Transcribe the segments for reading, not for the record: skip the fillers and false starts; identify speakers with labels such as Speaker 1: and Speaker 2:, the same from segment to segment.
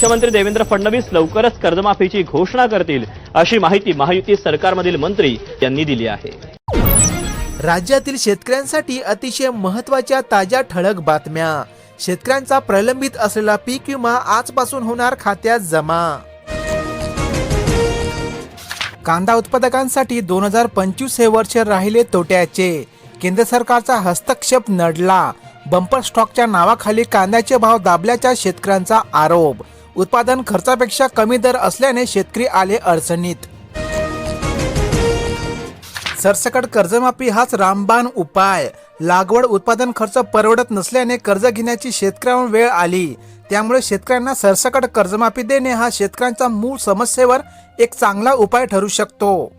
Speaker 1: मुख्यमंत्री देवेंद्र फडणवीस लवकरच कर्जमाफीची घोषणा करतील अशी माहिती महायुती सरकारमधील मंत्री यांनी दिली आहे।
Speaker 2: राज्यातील शेतकऱ्यांसाठी अतिशय महत्त्वाच्या ताज्या ठळक बातम्या। शेतकऱ्यांचा प्रलंबित असलेला पीक विमा आजपासून होणार खात्यात जमा। कांदा उत्पादकांसाठी 2025 हे वर्ष राहिले तोट्याचे। केंद्र सरकारचा हस्तक्षेप नडला। बंपर स्टॉकच्या नावाखाली कांद्याचे भाव दाबल्याचा शेतकऱ्यांचा आरोप। उत्पादन खर्चापेक्षा कमी दर असल्याने शेतकरी आले अडचणीत। सरसकट कर्जमाफी हाच रामबाण उपाय। लागवड उत्पादन खर्च परवडत नसल्याने कर्ज घेण्याची शेतकऱ्यांवर वेळ आली। त्यामुळे शेतकऱ्यांना सरसकट कर्जमाफी देणे हा शेतकऱ्यांचा मूळ समस्येवर एक चांगला उपाय ठरू शकतो।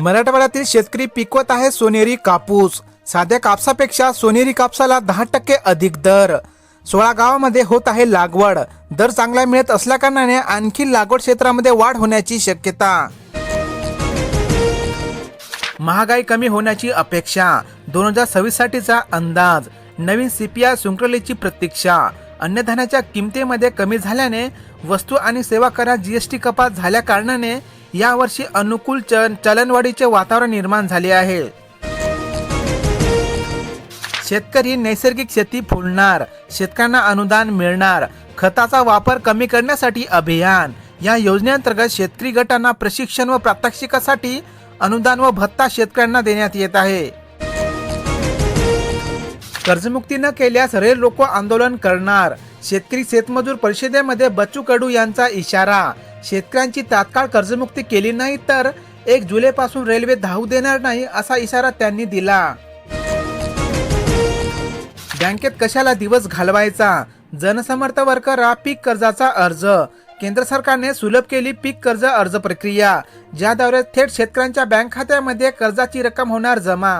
Speaker 2: मराठवाड्यातील शेतकरी पिकवत आहे सोनेरी कापूस। साध्या कापसापेक्षा सोनेरी कापसाला 10% अधिक दर। 16 गावामध्ये होत आहे लागवड। दर चांगला मिळत असल्याकारणाने आणखी लागवड क्षेत्रामध्ये वाढ होण्याची शक्यता। महागाई कमी होण्याची अपेक्षा। 2026 साठीचा अंदाज। नवीन CPI शृंखलेची प्रतीक्षा। अन्नधान्याच्या किमतीमध्ये कमी झाल्याने वस्तू आणि सेवा करात GST कपात झाल्या कारणाने यावर्षी अनुकूल चलनवाढीचे वातावरण निर्माण झाले आहे। शेतकरी नैसर्गिक शेती फुलणार। शेतकऱ्यांना अनुदान मिळणार। खताचा वापर कमी करण्यासाठी अभियान। या योजनेअंतर्गत शेतकरी गटांना प्रशिक्षण व प्रात्यक्षिकासाठी अनुदान व भत्ता शेतकऱ्यांना देण्यात येत आहे। कर्जमुक्ती न केल्यास रेल रोको आंदोलन करणार। शेतकरी शेतमजूर परिषदेमध्ये बच्चू कडू यांचा इशारा। शेतकऱ्यांची तात्काळ कर्जमुक्ती केली नाही तर 1 जुलैपासून रेल्वे धावू देणार नाही असा इशारा त्यांनी दिला। बँकेत कशाला दिवस घालवायचा। जनसमर्थ वर्करला पीक कर्जाचा अर्ज। केंद्र सरकारने सुलभ केली पीक कर्ज अर्ज प्रक्रिया, ज्याद्वारे थेट शेतकऱ्यांच्या बँक खात्यामध्ये कर्जाची रक्कम होणार जमा।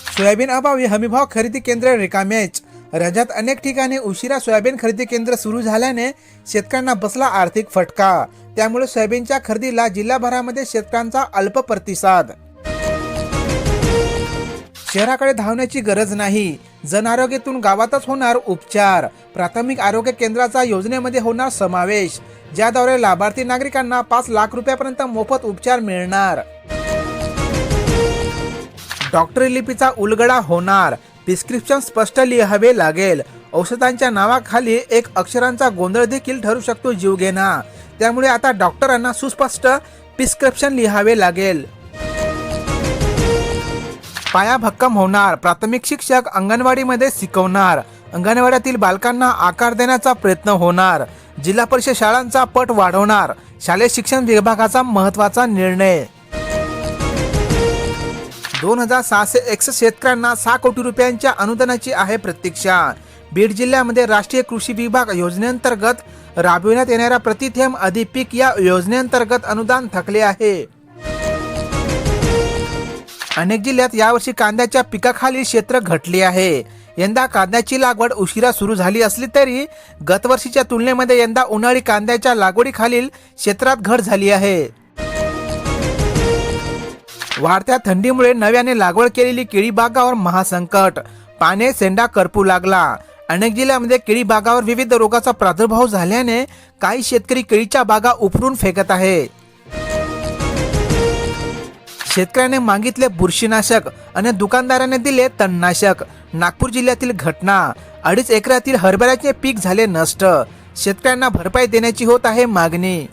Speaker 2: सोयाबीन अभावी हमीभाव खरेदी केंद्र रिकामेच। राज्यात अनेक ठिकाणी उशिरा सोयाबीन खरेदी केंद्र सुरू झाल्याने शेतकऱ्यांना बसला आर्थिक फटका। त्यामुळे सोयाबीनच्या खरेदीला जिल्हाभरामध्ये शेतकऱ्यांचा अल्प प्रतिसाद। शहराकडे धावण्याची गरज नाही। जन आरोग्यातून गावातच होणार उपचार। प्राथमिक आरोग्य केंद्राचा योजनेमध्ये होणार समावेश, ज्याद्वारे लाभार्थी नागरिकांना 5 लाख रुपयापर्यंत मोफत उपचार मिळणार। डॉक्टरी लिपीचा उलगडा होणार। प्रिस्क्रिप्शन स्पष्ट लिहावे लागेल। औषधांच्या नावाखाली एक अक्षरांचा गोंधळ देखील ठरू शकतो जीवघेणा। त्यामुळे आता डॉक्टरांना सुस्पष्ट प्रिस्क्रिप्शन लिहावे लागेल। पाया भक्कम होणार। प्राथमिक शिक्षक अंगणवाडीमध्ये शिकवणार। अंगणवाड्यातील बालकांना आकार देण्याचा प्रयत्न होणार। जिल्हा परिषद शाळांचा पट वाढवणार। शालेय शिक्षण विभागाचा महत्त्वाचा निर्णय। 2661 शेतकऱ्यांना 6 कोटी रुपयांच्या अनुदानाची आहे प्रतीक्षा। बीड जिल्ह्यामध्ये राष्ट्रीय कृषी विभाग योजनेअंतर्गत राबविण्यात येणाऱ्या प्रतिथेंब अधिपीक या योजनेअंतर्गत अनुदान थकले आहे। अनेक जिल्ह्यात यावर्षी कांद्याच्या पिकाखालील क्षेत्र घटले आहे। यंदा कांद्याची लागवड उशिरा सुरू झाली असली तरी गतवर्षीच्या तुलनेमध्ये यंदा उन्हाळी कांद्याच्या लागवडीखालील क्षेत्रात घट झाली आहे। वाढत्या थंडीमुळे नव्याने लागवड केलेली केळी बागावर महासंकट। पाने सेंडा करपू लागला। अनेक जिल्ह्यामध्ये केळी बागावर विविध रोगाचा प्रादुर्भाव झाल्याने काही शेतकरी केळीच्या बागा उपरून फेकत आहे। शेतकऱ्याने मागितले बुरशीनाशक आणि दुकानदाराने दिले तणनाशक। नागपूर जिल्ह्यातील घटना। 2.5 एकरातील हरभऱ्याचे पीक झाले नष्ट। शेतकऱ्यांना भरपाई देण्याची होत आहे मागणी।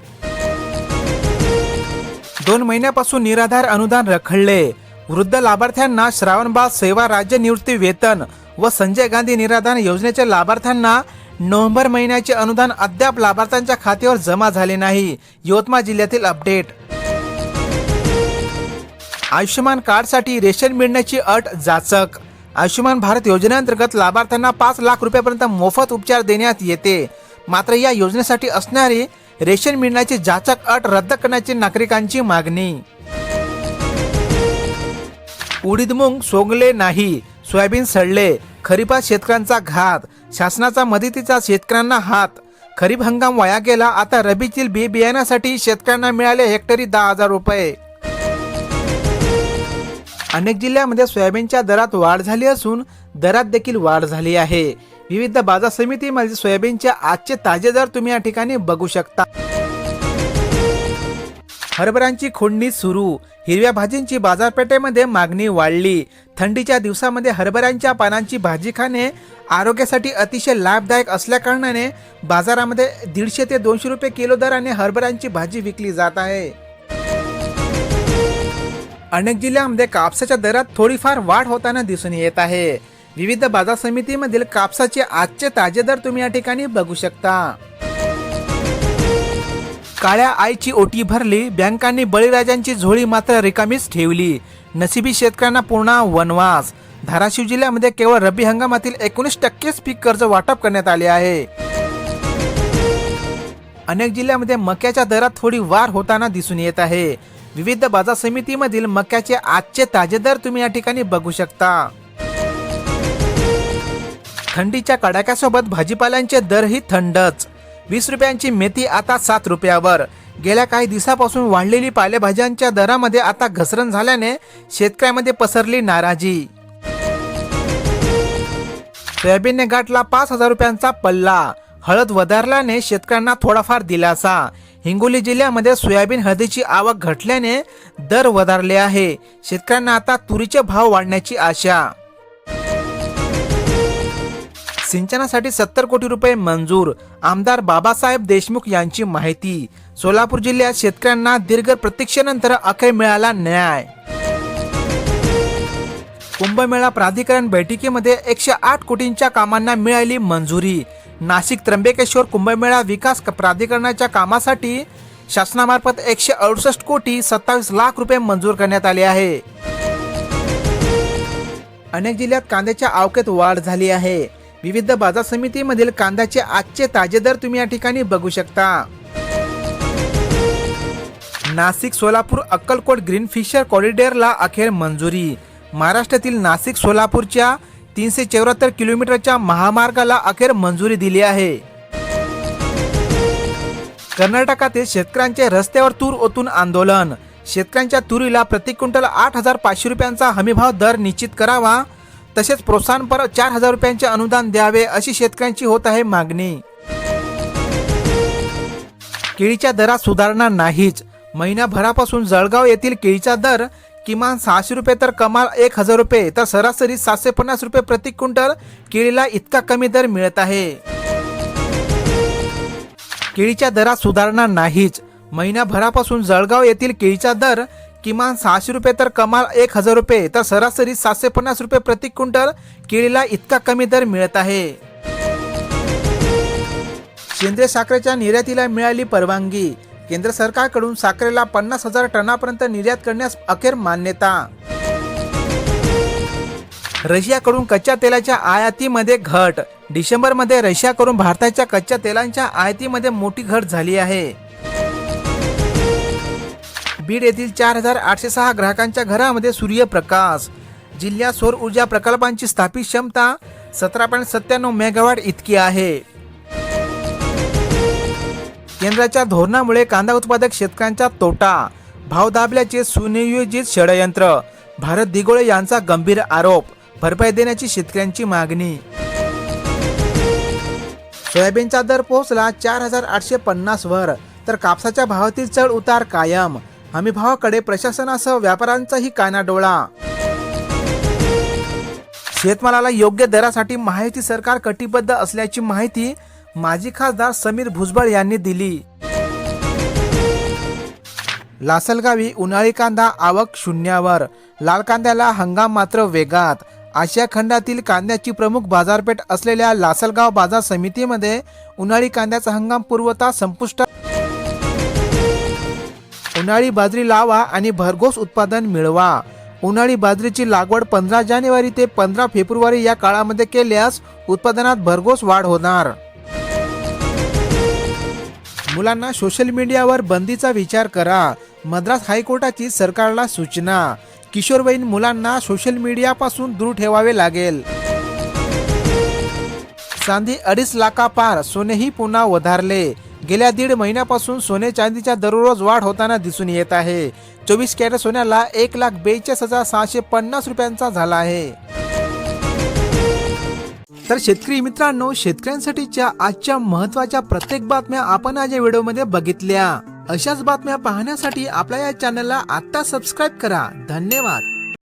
Speaker 2: 2 महिन्यापासून निराधार अनुदान रखडले। वृद्ध लाभार्थ्यांना श्रावणबाळ सेवा राज्य निवृत्ती वेतन व संजय गांधी निराधार योजनेच्या लाभार्थ्यांना नोव्हेंबर महिन्याचे अनुदान अद्याप लाभार्थ्यांच्या खात्यावर जमा झाले नाही। यवतमाळ जिल्ह्यातील अपडेट। आयुष्यमान कार्डसाठी रेशन मिळण्याची अट जाचक। आयुष्यमान भारत योजनेअंतर्गत लाभार्थ्यांना 5 लाख रुपयापर्यंत मोफत उपचार देण्यात येते। मात्र या योजनेसाठी असणारी रेशन मिळण्याची जाचक अट रद्द करण्याची नागरिकांची मागणी। उडीद मूग सोंगले नाही, सोयाबीन सडले। खरीपात शेतकऱ्यांचा घात। शासनाचा मदतीचा शेतकऱ्यांना हात। खरीप हंगाम वाया गेला। आता रबीतील बी बियाण्यासाठी शेतकऱ्यांना मिळाले हेक्टरी 10,000 रुपये। अनेक जिल्ह्यामध्ये सोयाबीनच्या दरात वाढ झाली असून दरात देखील वाढ झाली आहे। विविध बाजार समितीमध्ये सोयाबीनचे आजचे ताजे दर तुम्ही या ठिकाणी बघू शकता. हरभऱ्यांची खोडणी सुरू. हिरव्या भाजींची बाजारपेठेमध्ये मागणी वाढली. थंडीच्या दिवसामध्ये हरभऱ्यांच्या पानांची भाजी खाणे आरोग्यासाठी अतिशय लाभदायक असल्याकारणाने बाजारामध्ये 150 ते 200 रुपये किलो दराने हरभऱ्यांची भाजी विकली जात आहे. अनेक जिल्ह्यांमध्ये कापसाच्या दरात थोडीफार वाढ होताना दिसून येत आहे. विविध बाजार समितीमधील कापसाचे आजचे ताजे दर तुम्ही या ठिकाणी बघू शकता. काळ्या आईची ओटी भरली. बँकांनी बळीराजांची झोळी मात्र रिकामीच ठेवली. नशिबी शेतकऱ्यांना पुन्हा वनवास. धाराशिव जिल्ह्यामध्ये केवळ रब्बी हंगामातील 19% पीक कर्ज वाटप करण्यात आले आहे. अनेक जिल्ह्यामध्ये मक्याच्या दरात थोडी वाढ होताना दिसून येत आहे. विविध बाजार समितीमधील मक्याचे आजचे ताजे दर तुम्ही या ठिकाणी बघू शकता. थंडीच्या कडाक्यासोबत भाजीपाल्यांचे दरही थंडच. 20 रुपयांची मेथी आता 7 रुपयावर. गेल्या काही दिवसापासून वाढलेली पालेभाज्यांच्या दरामध्ये आता घसरण झाल्याने शेतकऱ्यांमध्ये पसरली नाराजी. सोयाबीनने गाठला 5,000 रुपयांचा पल्ला. हळद वधारल्याने शेतकऱ्यांना थोडाफार दिलासा. हिंगोली जिल्ह्यामध्ये सोयाबीन हळदीची आवक घटल्याने दर वधारले आहे. शेतकऱ्यांना आता तुरीचे भाव वाढण्याची आशा. सिंचनासाठी 70 कोटी रुपये मंजूर. आमदार बाबासाहेब देशमुख यांची माहिती. सोलापूर जिल्ह्यात शेतकऱ्यांना दीर्घ प्रतीक्षेनंतर अखेर मिळाला न्याय. कुंभमेळा प्राधिकरण बैठकीमध्ये 108 कोटींच्या कामांना मिळाली मंजुरी. नाशिक त्र्यंबकेश्वर कुंभमेळा विकास प्राधिकरणाच्या कामासाठी शासनामार्फत 168 कोटी 27 लाख रुपये मंजूर करण्यात आले आहे. अनेक जिल्ह्यात कांद्याच्या आवकेत वाढ झाली आहे. विविध बाजार समितीमधील कांद्याचे आजचे ताजे दर तुम्ही या ठिकाणी बघू शकता. नाशिक सोलापूर अक्कलकोट ग्रीनफिशर कॉरिडॉरला अखेर मंजुरी. महाराष्ट्रातील नाशिक सोलापूरच्या 374 किलोमीटरच्या महामार्गाला अखेर मंजुरी दिली आहे. कर्नाटकातील शेतकऱ्यांचे रस्त्यावर तूर ओतून आंदोलन. शेतकऱ्यांच्या तुरीला प्रति क्विंटल 8,500 रुपयांचा हमीभाव दर निश्चित करावा. तसेच प्रोत्साहनपर 4,000 रुपयांचे अनुदान द्यावे अशी शेतकऱ्यांची होत आहे मागणी. केळीच्या दरात सुधारणा नाहीच. महिनाभरापासून जळगाव येथील केळीचा दर किमान 600 रुपये तर कमाल 1,000 रुपये तर सरासरी 750 रुपये प्रति क्विंटल केळीला इतका कमी दर मिळत आहे. केळीच्या दरात सुधारणा नाहीच. महिनाभरापासून जळगाव येथील केळीचा दर किमान 600 रुपये तर कमाल 1,000 रुपये तर सरासरी 750 रुपये प्रति क्विंटल केळीला इतका कमी दर मिळत आहे. सेंद्रिय साखरेच्या निर्यातीला मिळाली परवानगी. केंद्र सरकारकडून साखरेला 50,000 टनापर्यंत निर्यात करण्यास अखेर मान्यता. रशियाकडून कच्च्या तेलाच्या आयातीमध्ये घट. डिसेंबरमध्ये रशियाकडून भारताच्या कच्च्या तेलांच्या आयातीमध्ये मोठी घट झाली आहे. बीड येथील 4,806 ग्राहकांच्या घरामध्ये सूर्यप्रकाश. जिल्ह्यात सौर ऊर्जा प्रकल्पांची स्थापित क्षमता 17.97 मेगावॅट इतकी आहे. केंद्राच्या धोरणामुळे कांदा उत्पादक शेतकऱ्यांचा तोटा. भाव दाबल्याचे सुनियोजित षडयंत्र. भारत दिघोळे यांचा गंभीर आरोप. भरपाई देण्याची शेतकऱ्यांची मागणी. सोयाबीनचा दर पोहोचला 4,850 वर तर कापसाच्या भावातील चढ उतार कायम. हमीभावाकडे प्रशासनासह व्यापाऱ्यांचाही कानाडोळा. शेतमालाला योग्य दरासाठी महायुती सरकार कटिबद्ध असल्याची माहिती माजी खासदार समीर भुजबळ यांनी दिली. लासलगावी उन्हाळी कांदा आवक शून्यावर. लाल कांद्याला हंगाम मात्र वेगात. आशिया खंडातील कांद्याची प्रमुख बाजारपेठ असलेल्या लासलगाव बाजार समितीमध्ये उन्हाळी कांद्याचा हंगाम पूर्वतः संपुष्टात. उन्हाळी बाजरी लावा आणि भरघोस उत्पादन मिळवा. उन्हाळी बाजरीची लागवड 15 जानेवारी ते 15 फेब्रुवारी या काळामध्ये केल्यास उत्पादनात भरघोस वाढ होणार. मुलांना सोशल मीडियावर बंदीचा विचार करा. मद्रास हायकोर्टाची सरकारला सूचना. किशोरवयीन मुलांना सोशल मीडियापासून दूर ठेवावे लागेल. चांदी 2.5 लाखापार. सोनेही पुन्हा वधारले. गेल्या 1.5 महिन्यापासून सोने चांदीच्या दररोज वाढ होताना दिसून येत आहे. 24 कॅरेट सोन्याला 1,42,650 रुपयांचा झाला आहे. तर शेतकरी मित्रांनो, शेतकऱ्यांसाठीच्या आजच्या महत्त्वाच्या प्रत्येक बातम्या आपण आज या व्हिडिओमध्ये बघितल्या. अशाच बातम्या पाहण्यासाठी आपल्या या चॅनलला आता सबस्क्राईब करा. धन्यवाद.